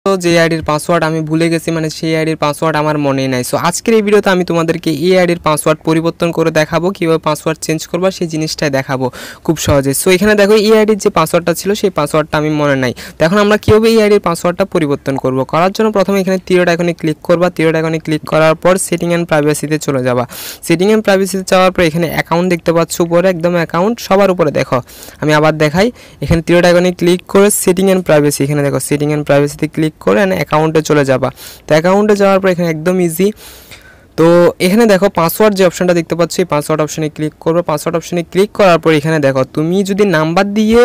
তো যে আইডির পাসওয়ার্ড আমি ভুলে গেছি, মানে সেই আইডির পাসওয়ার্ড আমার মনেই নাই। সো আজকের এই ভিডিওতে আমি তোমাদেরকে এই আইডির পাসওয়ার্ড পরিবর্তন করে দেখাবো, কীভাবে পাসওয়ার্ড চেঞ্জ করবা সেই জিনিসটাই দেখাবো খুব সহজে। সো এখানে দেখো এই আইডির যে পাসওয়ার্ডটা ছিল সেই পাসওয়ার্ডটা আমি মনে নাই। তো এখন আমরা কীভাবে এই আইডির পাসওয়ার্ডটা পরিবর্তন করব, করার জন্য প্রথমে এখানে তীরড আইকনে ক্লিক করবা। তীরড আইকনে ক্লিক করার পর সেটিং অ্যান্ড প্রাইভেসিতে চলে যাবা। সেটিং অ্যান্ড প্রাইভেসিতে যাওয়ার পর এখানে অ্যাকাউন্ট দেখতে পাচ্ছ উপরে, একদম অ্যাকাউন্ট সবার উপরে। দেখো আমি আবার দেখাই, এখানে তীরড আইকনে ক্লিক করে সেটিং অ্যান্ড প্রাইভেসি, এখানে দেখো সেটিং অ্যান্ড প্রাইভেসিতে ক্লিক করে অ্যাকাউন্টে চলে যাবা। তো অ্যাকাউন্টে যাওয়ার পর এখানে একদম ইজি। তো এখানে দেখো পাসওয়ার্ড যে অপশনটা দেখতে পাচ্ছ, এই পাসওয়ার্ড অপশনে ক্লিক করবে। পাসওয়ার্ড অপশনে ক্লিক করার পর এখানে দেখো তুমি যদি নাম্বার দিয়ে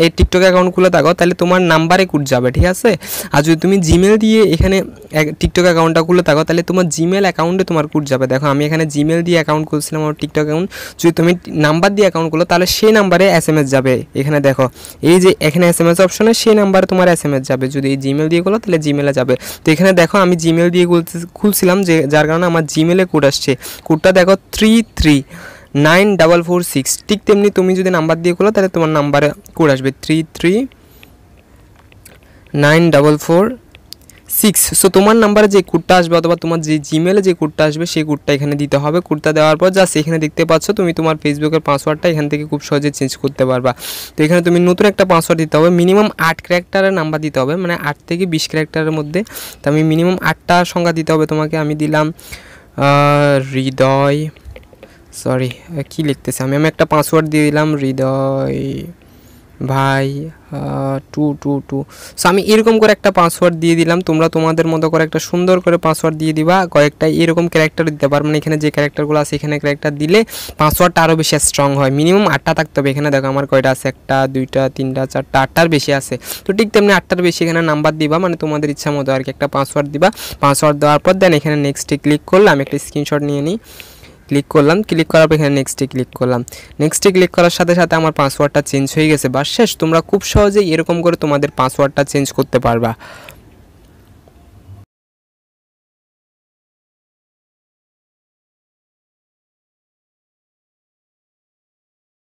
এই টিকটক অ্যাকাউন্ট খুলে থাকো তাহলে তোমার নাম্বারে কোড যাবে, ঠিক আছে। আর যদি তুমি জিমেল দিয়ে এখানে টিকটক অ্যাকাউন্টটা খুলে থাকো তাহলে তোমার জিমেল অ্যাকাউন্টে তোমার কোড যাবে। দেখো আমি এখানে জিমেল দিয়ে অ্যাকাউন্ট খুলছিলাম আমার টিকটক অ্যাকাউন্ট, যদি তুমি নাম্বার দিয়ে অ্যাকাউন্ট খুলো তাহলে সেই নাম্বারে SMS যাবে। এখানে দেখো এই যে এখানে SMS অপশনে সেই নাম্বারে তোমার SMS যাবে। যদি এই জিমেল দিয়ে খুলো তাহলে জিমেলে যাবে। তো এখানে দেখো আমি জিমেল দিয়ে খুলছিলাম, যে যার কারণে আমার জিমেলে কোড আসছে। কোডটা দেখো 33946। ঠিক তেমনি তুমি যদি নাম্বার দিয়ে খোলো তাহলে তোমার নাম্বারে কোড আসবে 33946। সো তোমার নাম্বারে যে কোডটা আসবে অথবা তোমার যে জিমেলে যে কোডটা আসবে সেই কোডটা এখানে দিতে হবে। কোডটা দেওয়ার পর জাস্ট এখানে দেখতে পাচ্ছ তুমি তোমার ফেসবুকের পাসওয়ার্ডটা এখান থেকে খুব সহজে চেঞ্জ করতে পারবা। তো এখানে তুমি নতুন একটা পাসওয়ার্ড দিতে হবে, মিনিমাম 8 ক্যারেক্টারের নাম্বার দিতে হবে, মানে 8 থেকে 20 ক্যারেক্টারের মধ্যে। তো আমি মিনিমাম 8টা সংখ্যা দিতে হবে তোমাকে। আমি দিলাম হৃদয়, সরি কী লিখতেছে আমি একটা পাসওয়ার্ড দিয়ে দিলাম হৃদয় ভাই 222। সো আমি এরকম করে একটা পাসওয়ার্ড দিয়ে দিলাম। তোমরা তোমাদের মতো করে একটা সুন্দর করে পাসওয়ার্ড দিয়ে দিবা। কয়েকটা এরকম ক্যারেক্টার দিতে পারবে, মানে এখানে যে ক্যারেক্টারগুলো আছে এখানে ক্যারেক্টার দিলে পাসওয়ার্ডটা আরও বেশি স্ট্রং হয়। মিনিমাম 8টা থাকতে হবে। এখানে দেখো আমার কয়টা আছে, 1টা 2টা 3টা 4টা 8টার বেশি আছে। তো ঠিক তেমনি 8টার বেশি এখানে নাম্বার দিবা, মানে তোমাদের ইচ্ছা মতো আর কি একটা পাসওয়ার্ড দিবা। পাসওয়ার্ড দেওয়ার পর দেন এখানে নেক্সটে ক্লিক করলে আমি একটা স্ক্রিনশট নিয়ে নিই। ক্লিক করলাম, ক্লিক করার পর এখানে নেক্সটে ক্লিক করলাম। নেক্সটে ক্লিক করার সাথে সাথে আমার পাসওয়ার্ডটা চেঞ্জ হয়ে গেছে। বাস শেষ। তোমরা খুব সহজেই এরকম করে তোমাদের পাসওয়ার্ডটা চেঞ্জ করতে পারবা।